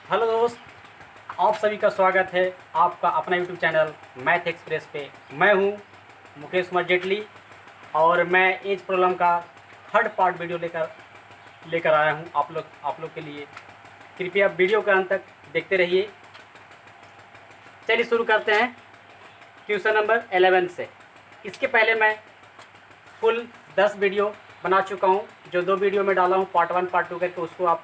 Hello दोस्त, आप सभी का स्वागत है आपका अपना यूट्यूब चैनल मैथ एक्सप्रेस पे। मैं हूं मुकेश कुमार जेटली और मैं एज प्रॉब्लम का थर्ड पार्ट वीडियो लेकर आया हूं आप लोग के लिए। कृपया वीडियो का अंत तक देखते रहिए। चलिए शुरू करते हैं क्वेश्चन नंबर 11 से। इसके पहले मैं फुल 10 वीडियो बना चुका हूं, जो 2 वीडियो में डाला हूं पार्ट 1 पार्ट 2 करके, उसको आप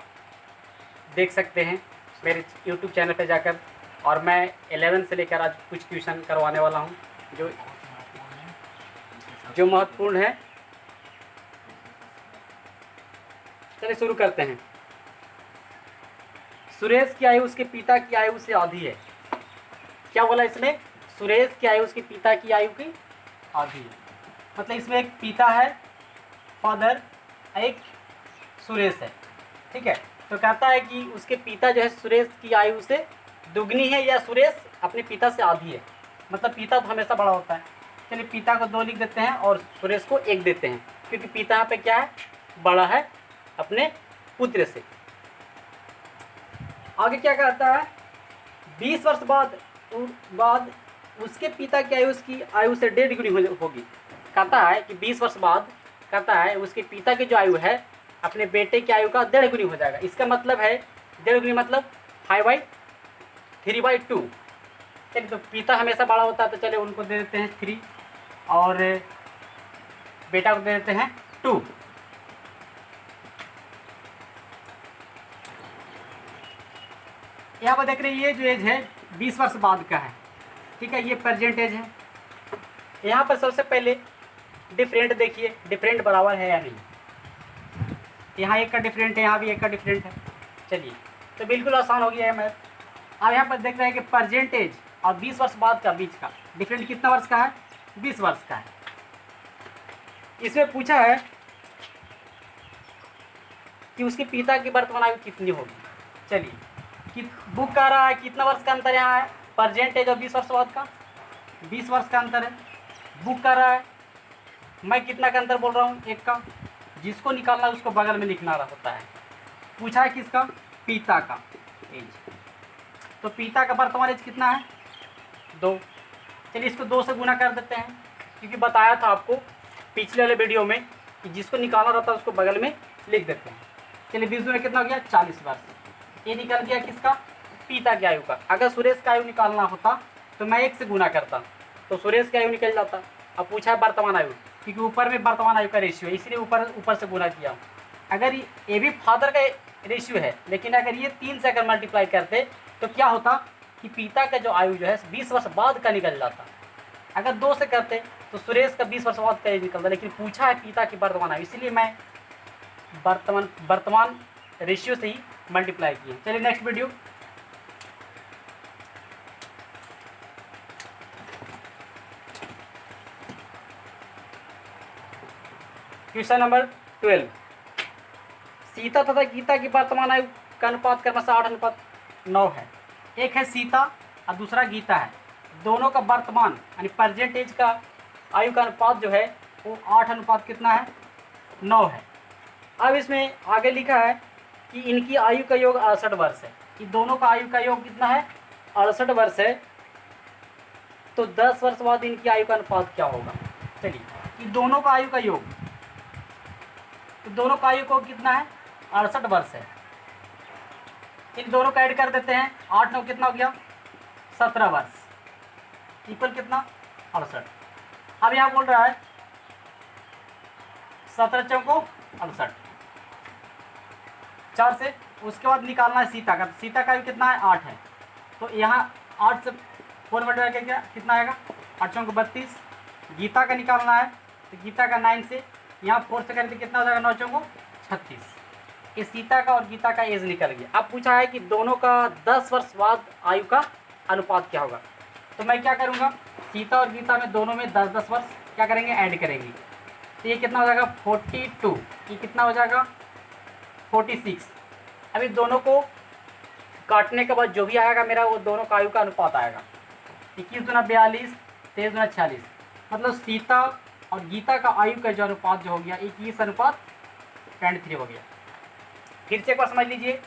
देख सकते हैं मेरे YouTube चैनल पे जाकर। और मैं 11 से लेकर आज कुछ क्वेश्चन करवाने वाला हूं जो महत्वपूर्ण है। चलिए शुरू करते हैं। सुरेश की आयु उसके पिता की आयु से आधी है। क्या बोला इसमें? सुरेश की आयु उसके पिता की आयु की आधी है। मतलब इसमें एक पिता है, फादर, एक सुरेश है। ठीक है, तो कहता है कि उसके पिता जो है सुरेश की आयु से दुगनी है या सुरेश अपने पिता से आधी है। मतलब पिता तो हमेशा बड़ा होता है। चलिए पिता को 2 लिख देते हैं और सुरेश को 1 देते हैं, क्योंकि पिता यहाँ पे क्या है, बड़ा है अपने पुत्र से। आगे क्या कहता है? 20 वर्ष बाद उसके पिता की आयु उसकी आयु से 1.5 गुनी होगी। कहता है कि 20 वर्ष बाद कहता है उसके पिता की जो आयु है अपने बेटे की आयु का 1.5 गुनी हो जाएगा। इसका मतलब है 1.5 गुनी मतलब 5/3/2। चलिए, तो पिता हमेशा बड़ा होता है, तो चले उनको दे देते हैं 3 और बेटा को दे देते हैं 2। यहाँ पर देख रहे हैं ये जो एज है 20 वर्ष बाद का है। ठीक है, ये प्रेजेंट एज है। यहाँ पर सबसे पहले डिफरेंट देखिए, डिफरेंट बराबर है या नहीं। यहाँ 1 का डिफरेंट है, यहाँ भी 1 का डिफरेंट है। चलिए, तो बिल्कुल आसान हो गया है मैथ। अब यहाँ पर देख रहे हैं कि प्रेजेंट एज और 20 वर्ष बाद का बीच का डिफरेंट कितना वर्ष का है? 20 वर्ष का है। इसमें पूछा है कि उसके पिता की वर्तमान आयु कितनी होगी। चलिए, कि बुक कह रहा है कितना वर्ष का अंतर यहाँ है, प्रेजेंट एज और 20 वर्ष बाद का 20 वर्ष का अंतर है। बुक कर रहा है, मैं कितना का अंतर बोल रहा हूँ? 1 का। जिसको निकालना है उसको बगल में लिखना होता है। पूछा है किसका? पिता का एज। तो पिता का वर्तमान एज कितना है? 2। चलिए इसको 2 से गुना कर देते हैं, क्योंकि बताया था आपको पिछले वाले वीडियो में कि जिसको निकालना रहता है उसको बगल में लिख देते हैं। चलिए 20 में कितना हो गया? 40 वर्ष। ये निकल गया किसका? पिता की आयु का। अगर सुरेश का आयु निकालना होता तो मैं 1 से गुना करता, तो सुरेश की आयु निकल जाता। अब पूछा है वर्तमान आयु, क्योंकि ऊपर में वर्तमान आयु का रेशियो है, इसलिए ऊपर से गुना किया। अगर ये भी फादर का रेशियो है, लेकिन अगर ये 3 से अगर मल्टीप्लाई करते तो क्या होता कि पिता का जो आयु जो है 20 वर्ष बाद का निकल जाता। अगर 2 से करते तो सुरेश का 20 वर्ष बाद का एज निकलता, लेकिन पूछा है पिता की वर्तमान आयु, इसलिए मैं वर्तमान रेशियो से ही मल्टीप्लाई किए। चलिए next video. Question number 12। Sita तथा गीता की वर्तमान आयु का अनुपात क्रमशः 8:9 है। एक है सीता और दूसरा गीता है। दोनों का वर्तमान यानी प्रेजेंट एज का आयु का अनुपात जो है वो 8 कितना है? 9 है। अब इसमें आगे लिखा है कि इनकी आयु का योग 68 वर्ष है। कि दोनों का आयु का योग कितना है? 68 वर्ष है। तो 10 वर्ष बाद इनकी आयु का अनुपात क्या होगा? चलिए, कि दोनों का आयु का योग, तो दोनों का आयु को कितना है? 68 वर्ष है। इन दोनों का ऐड कर देते हैं। 8 9 कितना हो गया? 17 वर्ष इक्वल कितना? 68। अब यहाँ बोल रहा है 17 चौको 68, 4 से। उसके बाद निकालना है सीता का। सीता का आयु कितना है? 8 है। तो यहाँ 8 से 4 बढ़ के क्या कितना आएगा? 8 चौको 32। गीता का निकालना है, तो गीता का 9 से यहाँ 4 से करके कितना हो जाएगा? 9 चौको 36। ये सीता का और गीता का एज निकल गया। अब पूछा है कि दोनों का 10 वर्ष बाद आयु का अनुपात क्या होगा। तो मैं क्या करूँगा, सीता और गीता में दोनों में 10-10 वर्ष क्या करेंगे? ऐड करेंगे। तो ये कितना हो जाएगा? 42। ये कितना हो जाएगा? 46। अभी दोनों को काटने के बाद जो भी आएगा मेरा, वो दोनों का आयु का अनुपात आएगा। 21 दूना 42, 23 दूना 46। मतलब सीता और गीता का आयु का जो अनुपात जो हो गया 21:23 हो गया। फिर से एक बार समझ लीजिए।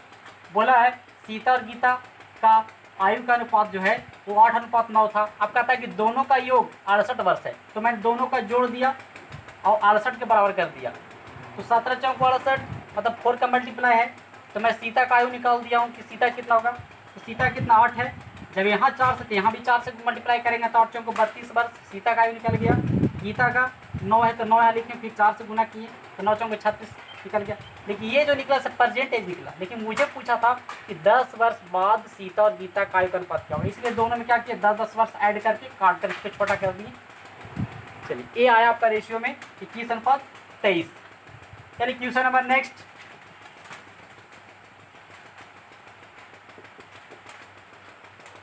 बोला है सीता और गीता का आयु का अनुपात जो है वो 8:9 था। अब कहता है कि दोनों का योग 68 वर्ष है, तो मैंने दोनों का जोड़ दिया और 68 के बराबर कर दिया। तो 17 चौक 68 मतलब 4 का मल्टीप्लाई है। तो मैं सीता का आयु निकाल दिया हूँ कि सीता कितना होगा। तो सीता कितना 8 है, जब यहाँ 4 से तो यहाँ भी 4 से मल्टीप्लाई करेंगे तो 8 चौक 32 वर्ष, सीता का आयु निकल गया। गीता का 9 है तो 9 यहाँ लिखें, फिर 4 से गुना किए तो 9 चौक 36 निकल गया। लेकिन ये जो निकला सब परसेंटेज निकला, लेकिन मुझे पूछा था कि 10 वर्ष बाद सीता और गीता का आयु का अनुपात क्या होगा, इसलिए दोनों में क्या किया 10-10 वर्ष ऐड करके काट कर इसको छोटा कर दिए। चलिए ये आया आपका रेशियो में 21:23। चलिए क्वेश्चन नंबर नेक्स्ट।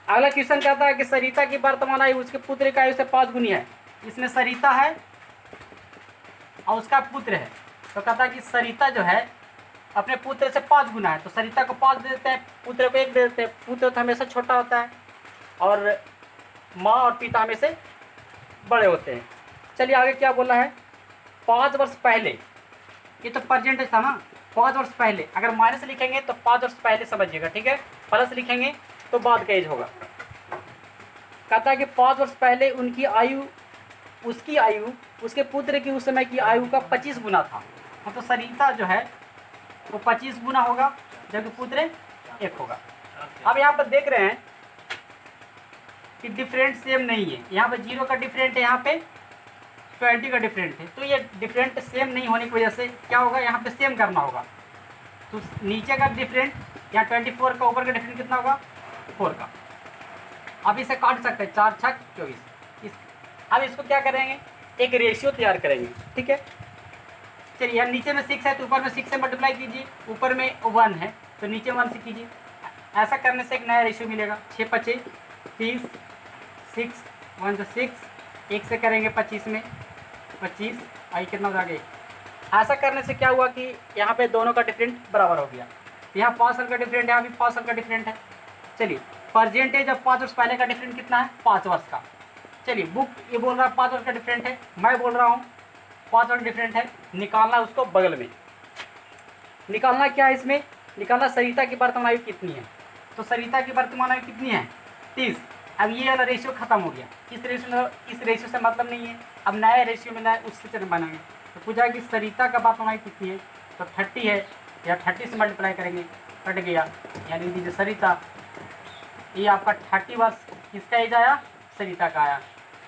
अगला क्वेश्चन कहता है कि सरिता की वर्तमान आयु उसके पुत्र की आयु से 5 गुनी है। इसमें सरिता है और उसका पुत्र है, तो कहता है कि सरिता जो है अपने पुत्र से 5 गुना है, तो सरिता को 5 दे देते हैं, पुत्र को 1 दे देते हैं। पुत्र तो हमेशा छोटा होता है और माँ और पिता हमेशा बड़े होते हैं। चलिए आगे क्या बोला है, 5 वर्ष पहले, ये तो परसेंटेज था ना, 5 वर्ष पहले अगर माइनस लिखेंगे तो 5 वर्ष पहले समझिएगा, ठीक है, प्लस लिखेंगे तो बाद का एज होगा। कहता है कि 5 वर्ष पहले उनकी आयु, उसकी आयु उसके पुत्र की उस समय की आयु का 25 गुना था। मतलब सरिता जो है वो 25 गुना होगा जबकि पुत्र 1 होगा। अब यहाँ पर देख रहे हैं कि डिफरेंट सेम नहीं है, यहाँ पर 0 का डिफरेंट है, यहाँ पे 20 का डिफरेंट है। तो ये डिफरेंट सेम नहीं होने की वजह से क्या होगा, यहाँ पे सेम करना होगा। तो नीचे का डिफरेंट यहाँ 24 का, ऊपर का डिफरेंट कितना होगा 4 का। अब इसे काट सकते हैं, 4 छक 24। अब इसको क्या करेंगे, एक रेशियो तैयार करेंगे, ठीक है। चलिए यहाँ नीचे में 6 है तो ऊपर में 6 से मल्टीप्लाई कीजिए, ऊपर में 1 है तो नीचे 1 से कीजिए। ऐसा करने से एक नया रेशियो मिलेगा, 6 5 30, 6 1 तो 6, 1 से करेंगे 25 में 25, आई कितना हो जाएगा। ऐसा करने से क्या हुआ कि यहाँ पे दोनों का डिफरेंट बराबर हो गया। यहाँ 5 साल का डिफरेंट है, यहाँ भी 5 साल का डिफरेंट है। चलिए परसेंटेज अब 5 वर्ष पहले का डिफरेंट कितना है, 5 वर्ष का। चलिए बुक ये बोल रहा है 5 वर्ष का डिफरेंट है, मैं बोल रहा हूँ 5 वर्ष डिफरेंट है। निकालना उसको बगल में, निकालना क्या है इसमें, निकालना सरिता की वर्तमान आयु कितनी है। तो सरिता की वर्तमान आयु कितनी है 30। अब ये वाला रेशियो खत्म हो गया, इस रेशियो से मतलब नहीं है, अब नया रेशियो में नया उससे चरण बनाएंगे। तो पूछा कि सरिता का वर्तमान आयु कितनी है, तो 30 है, या 30 से मल्टीप्लाई करेंगे कट गया, यानी दीजिए सरिता, ये आपका 30 वर्ष किसका एज आया, सरिता का आया।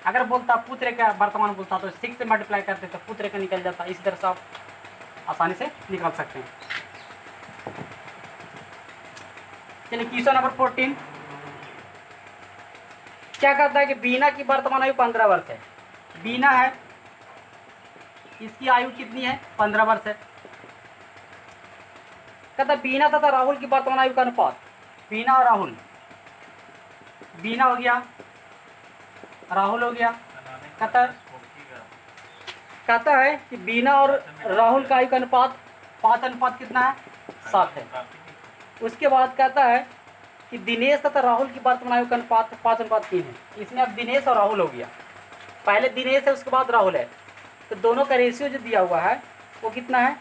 अगर बोलता पुत्र का वर्तमान बोलता तो 6 से मल्टीप्लाई करते तो पुत्र का निकल जाता। इसी तरह से आप आसानी से निकाल सकते हैं। चलिए क्वेश्चन नंबर 14 क्या कहता है कि बीना की वर्तमान आयु 15 वर्ष है। बीना है, इसकी आयु कितनी है 15 वर्ष है। कहता बीना तथा राहुल की वर्तमान आयु का अनुपात, बीना और राहुल, बीना हो गया राहुल हो गया। कहता है कि बीना और राहुल का आयु का अनुपात 5 कितना है 7 है। उसके बाद कहता है कि दिनेश तथा राहुल की वर्तमान आयु का अनुपात 5:3 है। इसमें अब दिनेश और राहुल हो गया, पहले दिनेश है उसके बाद राहुल है, तो दोनों का रेशियो जो दिया हुआ है वो कितना है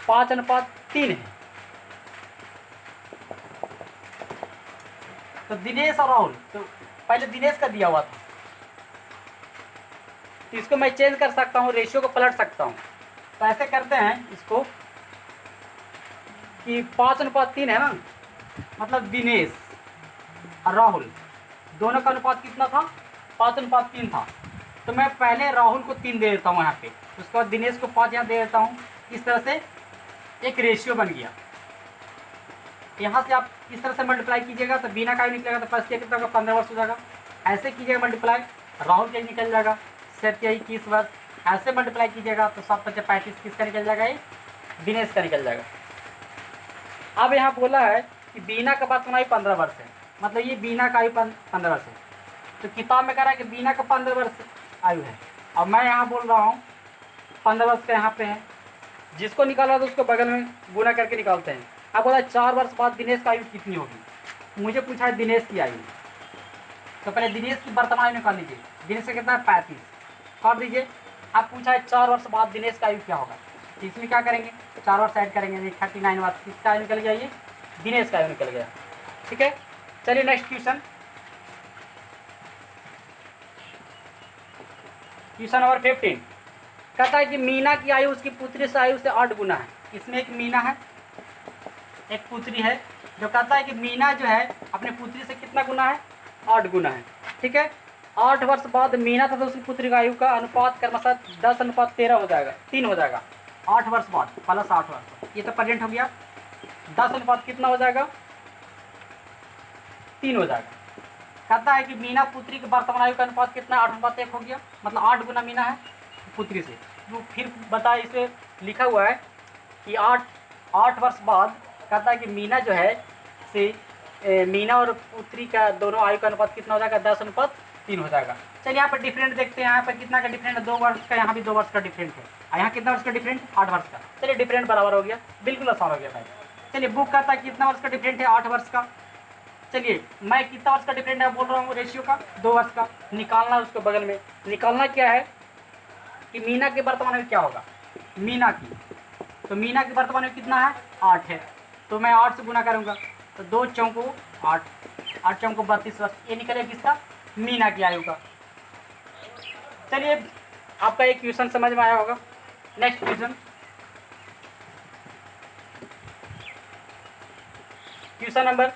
5:3 है। तो दिनेश और राहुल, तो पहले दिनेश का दिया हुआ था, तो इसको मैं चेंज कर सकता हूँ, रेशियो को पलट सकता हूँ। तो ऐसे करते हैं इसको कि 5:3 है ना, मतलब दिनेश और राहुल दोनों का अनुपात कितना था 5:3 था। तो मैं पहले राहुल को 3 दे देता हूँ यहाँ पे, उसके बाद दिनेश को 5 यहाँ दे देता हूँ। इस तरह से एक रेशियो बन गया। यहाँ से आप इस तरह से मल्टीप्लाई कीजिएगा तो बीना का भी निकलेगा, तो प्लस कितना होगा 15 वर्ष हो जाएगा। ऐसे कीजिएगा मल्टीप्लाई, राहुल का निकल जाएगा 21 वर्ष। ऐसे मल्टीप्लाई कीजिएगा तो 7 × 35 किसका निकल जाएगा, ये दिनेश का निकल जाएगा। अब यहाँ बोला है कि बीना का वर्तमान आयु 15 वर्ष है, मतलब ये बीना का आयु 15 वर्ष है। तो किताब में कह रहा है कि बीना का 15 वर्ष आयु है, और मैं यहाँ बोल रहा हूँ 15 वर्ष का यहाँ पे है। जिसको निकाला तो उसको बगल में गुना करके निकालते हैं। अब बोला 4 वर्ष बाद दिनेश का आयु कितनी होगी। मुझे पूछा है दिनेश की आयु, तो पहले दिनेश की वर्तमान आयु निकाल लीजिए। दिनेश का कितना है 35, काट दीजिए। अब पूछा है 4 वर्ष बाद दिनेश का आयु क्या होगा, इसमें क्या करेंगे 4 वर्ष ऐड करेंगे, 39 वर्ष किसका आयु निकल गया, ये दिनेश का आयु निकल गया। ठीक है। चलिए नेक्स्ट क्वेश्चन, क्वेश्चन नंबर 15 कहता है कि मीना की आयु उसकी पुत्री से आयु से 8 गुना है। इसमें एक मीना है, एक पुत्री है, जो कहता है कि मीना जो है अपने पुत्री से कितना गुना है, 8 गुना है। ठीक है, 8 वर्ष बाद मीना तथा उसकी पुत्री की आयु का अनुपात क्रमशः 10:13 हो जाएगा, 3 हो जाएगा। 8 वर्ष बाद प्लस 8 वर्ष, ये तो प्रेजेंट हो गया। 10 अनुपात कितना हो जाएगा, 3 हो जाएगा। कहता है कि मीना पुत्री के वर्तमान आयु का अनुपात कितना है, 8:1 हो गया, मतलब 8 गुना मीना है पुत्री से। तो फिर बताए, इसे लिखा हुआ है कि 8 वर्ष बाद कहता है कि मीना जो है से मीना और पुत्री का दोनों आयु का अनुपात कितना हो जाएगा, 10:3 हो जाएगा। चलिए यहाँ पर डिफरेंट देखते हैं, यहाँ पर कितना का डिफरेंट है, 2 वर्ष का, यहाँ भी 2 वर्ष का डिफरेंट है, और यहाँ कितना वर्ष का डिफरेंट, 8 वर्ष का। चलिए डिफरेंट बराबर हो गया, बिल्कुल आसान हो गया भाई। चलिए बुक कहता है कितना वर्ष का डिफरेंट है, 8 वर्ष का। चलिए मैं कितना वर्ष का डिफरेंट है बोल रहा हूँ, रेशियो का 2 वर्ष का निकालना है। उसको बगल में निकालना क्या है कि मीना के वर्तमान में क्या होगा, मीना की, तो मीना के वर्तमान में कितना है, 8 है, तो मैं 8 से गुना करूँगा, तो 2 चौको 8, 8 चौको 32 वर्ष, ये निकलेगा किसका, मीना की आयु का। चलिए आपका एक क्वेश्चन समझ में आया होगा। नेक्स्ट क्वेश्चन, क्वेश्चन नंबर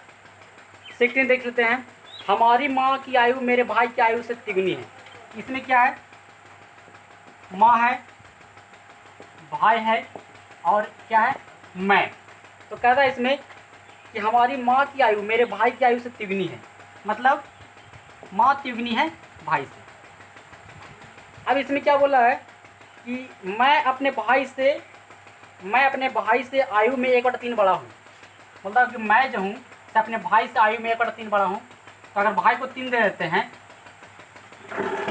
16 देख लेते हैं। हमारी माँ की आयु मेरे भाई की आयु से तिगुनी है। इसमें क्या है, माँ है, भाई है, और क्या है, मैं। तो कहता है इसमें कि हमारी माँ की आयु मेरे भाई की आयु से तिगुनी है, मतलब माँ तिगुनी है भाई से। अब इसमें क्या बोला है कि मैं अपने भाई से आयु में 1/3 बड़ा हूँ, मतलब कि मैं जो हूँ से अपने भाई से आयु में 1/3 बड़ा हूँ। तो अगर भाई को 3 दे देते हैं,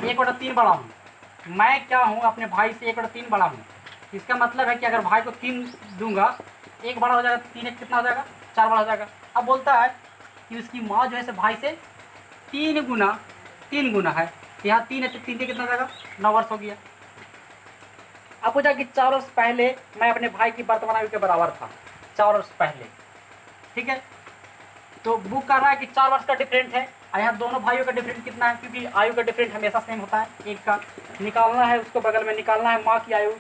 1/3 बड़ा हूँ, मैं क्या हूँ, अपने भाई से 1/3 बड़ा हूँ। इसका मतलब है कि अगर भाई को 3 दूंगा, 1 बड़ा हो जाएगा, 3 1 कितना हो जाएगा, 4 बड़ा हो जाएगा। अब बोलता है कि उसकी माँ जो है से भाई से 3 गुना है, यहाँ 3 है तो 3 से कितना हो जाएगा, 9 वर्ष हो गया। अब पूछा कि 4 वर्ष पहले मैं अपने भाई की वर्तमान आयु के बराबर था, 4 वर्ष पहले। ठीक है, तो बुक कर रहा है कि 4 वर्ष का डिफरेंट है, और यहाँ दोनों भाइयों का डिफरेंट कितना है, क्योंकि आयु का डिफरेंट हमेशा सेम होता है, एक का निकालना है। उसको बगल में निकालना है माँ की आयु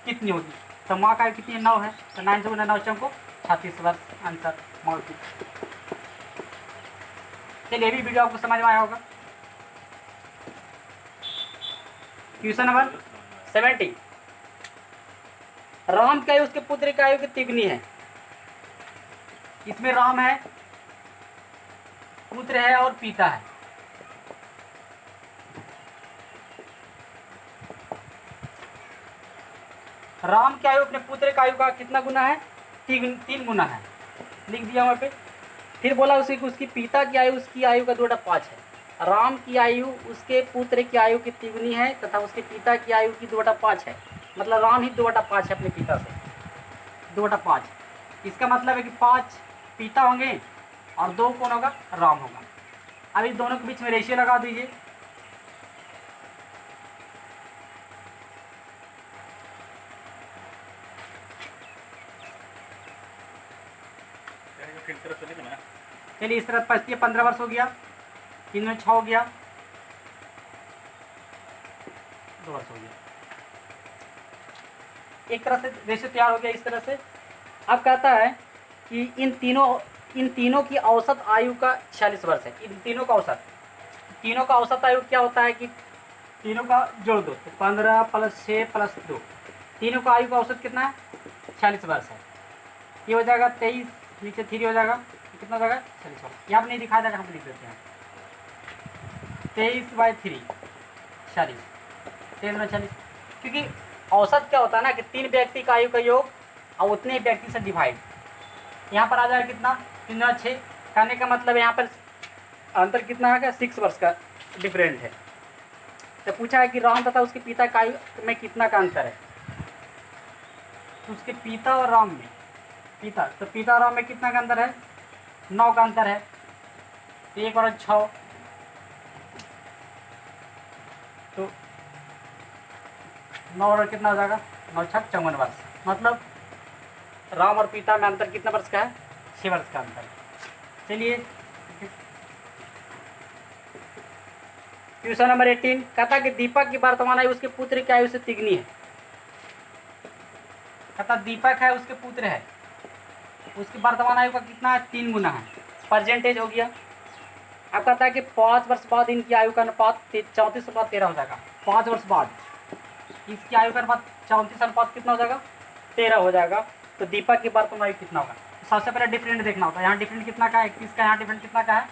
कितनी होगी, तो माँ का आयु कितनी है, 9 है, तो 9 से 9 चौको 36 वर्ष, आंसर माँ की। चलिए ये भी वीडियो आपको समझ में आया होगा। क्वेश्चन नंबर 70, राम की आयु उसके पुत्र की आयु की तिगुनी है। इसमें राम है, पुत्र है और पिता है। राम की आयु अपने पुत्र की आयु का कितना गुना है, 3 गुना है, लिख दिया वहाँ पे। फिर बोला उसी को उसकी पिता की आयु उसकी आयु का 2/5 है। राम की आयु उसके पुत्र की आयु की तिगुनी है तथा उसके पिता की आयु की 2/5 है, मतलब राम ही 2/5 है अपने पिता से, 2/5। इसका मतलब है कि 5 पिता होंगे और 2 कौन होगा, राम होगा। अब इन दोनों के बीच में रेशियो लगा दीजिए, चलिए इस तरह 15 वर्ष हो गया, 3 में 6 हो गया, 2 वर्ष हो गया। एक तरह से रेशियो तैयार हो गया इस तरह से। अब कहता है कि इन तीनों की औसत आयु का 46 वर्ष है। इन तीनों का औसत आयु क्या होता है कि तीनों का जोड़ दो, तो 15 + 6 + 2, तीनों का आयु का औसत कितना है, 46 वर्ष है। ये हो जाएगा 23, नीचे 3 हो जाएगा, कितना हो जाएगा, 46 वर्ष। यहाँ पर नहीं दिखाया जाएगा, हम लिख देते हैं 23/3 40, 3 क्योंकि औसत क्या होता है ना कि 3 व्यक्ति का आयु का योग और उतने ही व्यक्ति से डिवाइड। यहाँ पर आ जाएगा कितना, 3 6, कहने का मतलब यहाँ पर अंतर कितना है, 6 वर्ष का डिफरेंट है। तो पूछा है कि राम तथा उसके पिता का आयु में कितना का अंतर है, तो उसके पिता और राम में, तो पिता और राम में कितना का अंतर है, 9 का अंतर है। 1 और 6, तो 9 और कितना हो जाएगा, 9 × 6 = 54 वर्ष, मतलब राम और पिता में अंतर कितना वर्ष का है, 6 वर्ष का अंतर। चलिए क्वेश्चन नंबर 18 कहता कि दीपक की वर्तमान आयु उसके पुत्र की आयु से तिगनी है। कहता दीपक है उसके पुत्र है, उसकी वर्तमान आयु का कितना है, 3 गुना है, परसेंटेज हो गया। अब कहता है कि 5 वर्ष बाद इनकी आयु का अनुपात 34:13 हो जाएगा। 5 वर्ष बाद इसकी आयु का अनुपात 34 कितना हो जाएगा, 13 हो जाएगा। तो दीपक की वर्तमान आयु कितना होगा। तो सबसे पहले डिफरेंट देखना होता है। यहाँ डिफरेंट कितना का है, 21 का, यहाँ डिफरेंट कितना का है,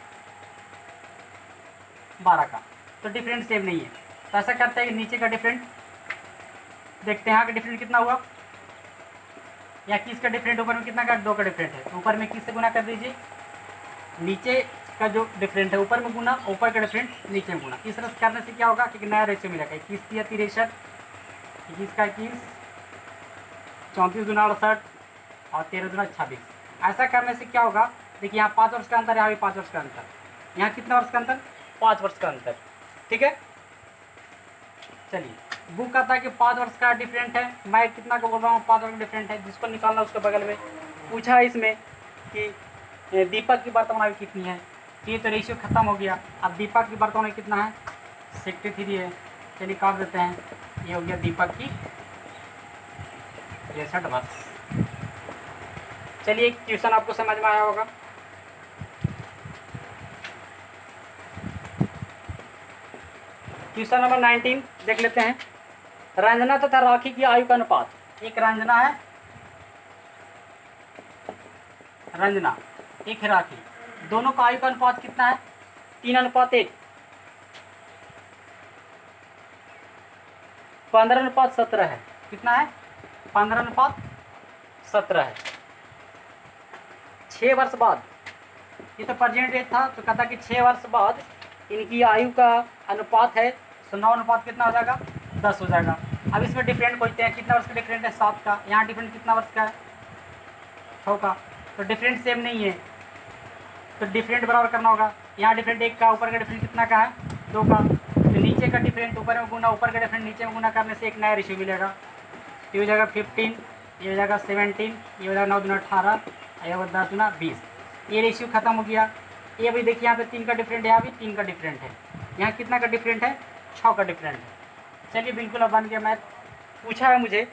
12 का। तो डिफरेंट सेम नहीं है, तो ऐसा करते हैं कि नीचे का डिफरेंट देखते हैं। यहाँ का डिफरेंट कितना हुआ, या 21 का डिफरेंट ऊपर में कितना का, 2 का डिफरेंट है, तो ऊपर में 21 से गुना कर दीजिए। नीचे का जो डिफरेंट है ऊपर में गुना, ऊपर का डिफरेंट नीचे में गुना। इस तरह से करने से क्या होगा कि नया रेशियो मिलेगा। 21 या 63, 21 का 21, 34 गुना 68 और 13 गुना 26। ऐसा करने से क्या होगा, देखिए यहाँ 5 वर्ष का अंतर, यहाँ भी 5 वर्ष का अंतर, यहाँ कितना वर्ष का अंतर, 5 वर्ष का अंतर। ठीक है, चलिए बुक कहता है कि 5 वर्ष का डिफरेंट है, मैं कितना का बोल रहा हूँ, 5 वर्ष का डिफरेंट है। जिसको निकालना उसके बगल में पूछा है इसमें कि दीपक की वर्तमान आयु कितनी है। ये तो रेशियो खत्म हो गया। अब दीपक की वर्तमान आयु कितना है, 63 है। चलिए काट देते हैं, ये हो गया दीपक की 63 वर्ष। चलिए क्वेश्चन आपको समझ में आया होगा। क्वेश्चन नंबर 19 देख लेते हैं। रंजना तथा राखी की आयु का अनुपात। एक रंजना है, रंजना, एक है राखी, दोनों का आयु का अनुपात कितना है, 3:1। 15:17 है। कितना है, 15:17 है। 6 वर्ष बाद, ये तो प्रेजेंट एज था, तो कहता कि 6 वर्ष बाद इनकी आयु का अनुपात है, तो 9 कितना हो जाएगा, 10 हो जाएगा। अब इसमें डिफरेंट पूछते हैं, कितना वर्ष का डिफरेंट है, 7 का। यहाँ डिफरेंट कितना वर्ष का है, 6 का। तो डिफरेंट सेम नहीं है, तो डिफरेंट बराबर करना होगा। यहाँ डिफरेंट 1 का, ऊपर का डिफरेंट कितना का है, 2 का। तो नीचे का डिफरेंट ऊपर में गुना, ऊपर का डिफरेंट नीचे में गुना करने से एक नया रेशियो मिलेगा। ये हो जाएगा 15, ये हो जाएगा 17, ये हो जाएगा 9 दूना 18, ये हो 10 दूना 20। ये रेशियो खत्म हो गया। ये भी देखिए यहाँ पे 3 का डिफरेंट है, यहाँ भी 3 का डिफरेंट है। यहाँ कितना का डिफरेंट है, 6 का डिफरेंट है। चलिए बिल्कुल अब बन गया। मैथ पूछा है मुझे,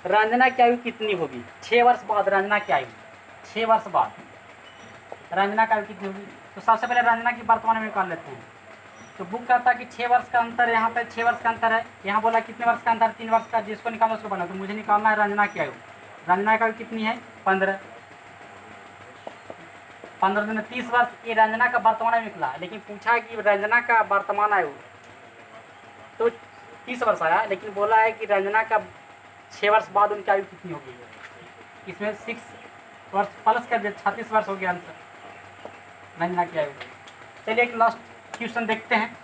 रंजना की आयु कितनी होगी 6 वर्ष बाद। रंजना की आयु 6 वर्ष बाद रंजना की आयु कितनी होगी। तो सबसे पहले रंजना की वर्तमान में निकाल लेते हैं। तो बुक कहता है कि 6 वर्ष का अंतर है, यहाँ पे 6 वर्ष का अंतर है। यहाँ बोला कितने वर्ष का अंतर, 3 वर्ष का। जिसको निकालना उसको बना। तो मुझे निकालना है रंजना की आयु। रंजना की आयु कितनी है, 15। 15 दिन 30 वर्ष। ये रंजना का वर्तमान आयु निकला, लेकिन पूछा कि रंजना का वर्तमान आयु तो 30 वर्ष आया, लेकिन बोला है कि रंजना का 6 वर्ष बाद उनकी आयु कितनी होगी। इसमें 6 वर्ष प्लस कर दिया, 36 वर्ष हो गया आंसर रंजना की आयु। चलिए एक लास्ट क्वेश्चन देखते हैं।